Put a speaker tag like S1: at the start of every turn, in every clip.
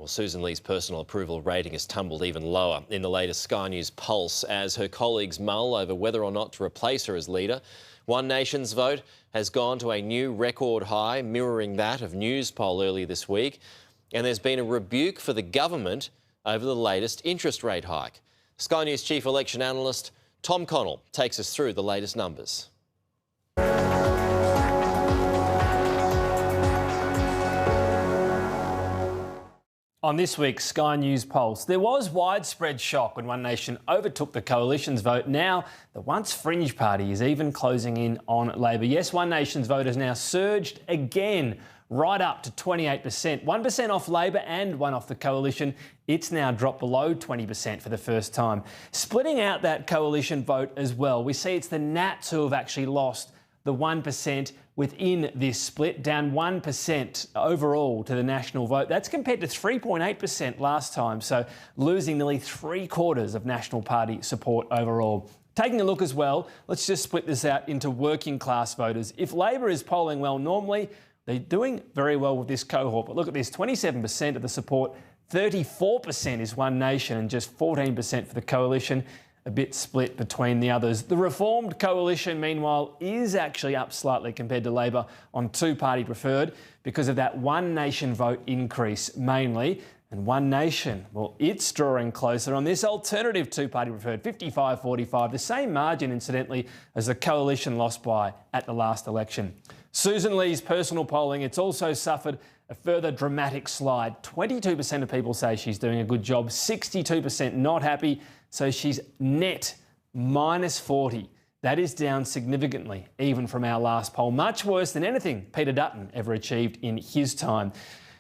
S1: Well, Sussan Ley's personal approval rating has tumbled even lower in the latest Sky News Pulse as her colleagues mull over whether or not to replace her as leader. One Nation's vote has gone to a new record high, mirroring that of News poll earlier this week. And there's been a rebuke for the government over the latest interest rate hike. Sky News Chief Election Analyst Connell takes us through the latest numbers.
S2: On this week's Sky News Pulse, there was widespread shock when One Nation overtook the Coalition's vote. Now, the once fringe party is even closing in on Labor. Yes, One Nation's vote has now surged again, right up to 28%. 1% off Labor and 1% off the Coalition. It's now dropped below 20% for the first time. Splitting out that Coalition vote as well, we see it's the Nats who have actually lost the 1% within this split, down 1% overall to the national vote. That's compared to 3.8% last time, so losing nearly 3/4 of National Party support overall. Taking a look as well, let's just split this out into working class voters. If Labor is polling well normally, they're doing very well with this cohort. But look at this, 27% of the support, 34% is One Nation and just 14% for the Coalition. A bit split between the others. The reformed Coalition, meanwhile, is actually up slightly compared to Labor on two-party preferred because of that One Nation vote increase mainly. And One Nation, well, it's drawing closer on this alternative two-party preferred, 55-45, the same margin, incidentally, as the Coalition lost by at the last election. Sussan Ley's personal polling, it's also suffered a further dramatic slide. 22% of people say she's doing a good job, 62% not happy, so she's net -40. That is down significantly, even from our last poll. Much worse than anything Peter Dutton ever achieved in his time.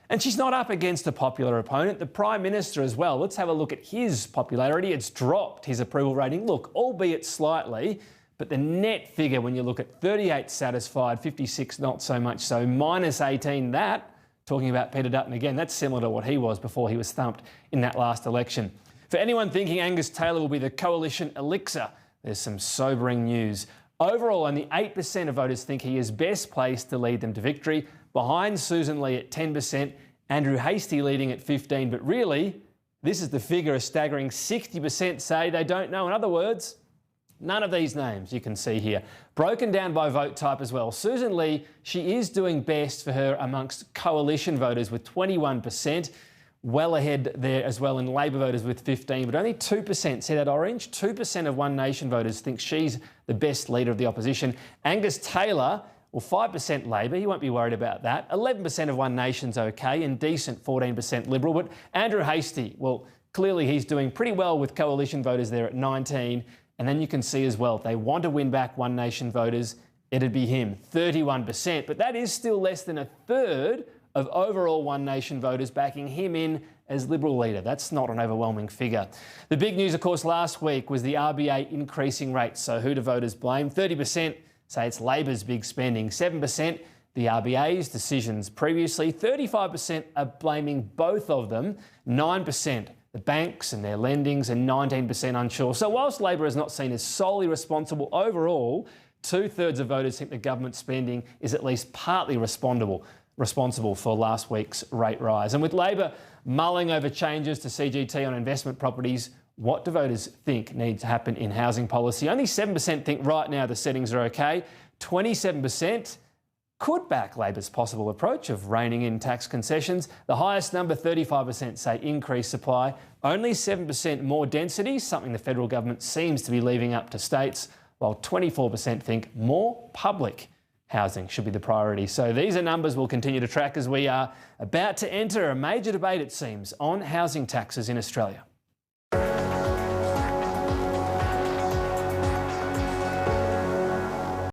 S2: And she's not up against a popular opponent, the Prime Minister as well. Let's have a look at his popularity. It's dropped his approval rating, look, albeit slightly, but the net figure when you look at 38 satisfied, 56 not so much so, -18 that, talking about Peter Dutton again, that's similar to what he was before he was thumped in that last election. For anyone thinking Angus Taylor will be the Coalition elixir, there's some sobering news. Overall, only 8% of voters think he is best placed to lead them to victory. Behind Sussan Ley at 10%, Andrew Hastie leading at 15%. But really, this is the figure, a staggering 60% say they don't know. In other words, none of these names you can see here. Broken down by vote type as well. Sussan Ley, she is doing best for her amongst Coalition voters with 21%. Well ahead there as well in Labor voters with 15%, but only 2%, see that orange? 2% of One Nation voters think she's the best leader of the opposition. Angus Taylor, well, 5% Labor, he won't be worried about that. 11% of One Nation's okay and decent 14% Liberal. But Andrew Hastie, well, clearly he's doing pretty well with Coalition voters there at 19%. And then you can see as well, if they want to win back One Nation voters, it'd be him, 31%. But that is still less than a third of overall One Nation voters backing him in as Liberal leader. That's not an overwhelming figure. The big news, of course, last week was the RBA increasing rates. So who do voters blame? 30% say it's Labor's big spending, 7% the RBA's decisions previously, 35% are blaming both of them, 9% the banks and their lendings, and 19% unsure. So whilst Labor is not seen as solely responsible overall, 2/3 of voters think the government spending is at least partly responsible for last week's rate rise. And with Labor mulling over changes to CGT on investment properties, what do voters think needs to happen in housing policy? Only 7% think right now the settings are okay. 27% could back Labor's possible approach of reining in tax concessions. The highest number, 35%, say increase supply. Only 7% more density, something the federal government seems to be leaving up to states, while 24% think more public housing should be the priority. So these are numbers we'll continue to track as we are about to enter a major debate, it seems, on housing taxes in Australia.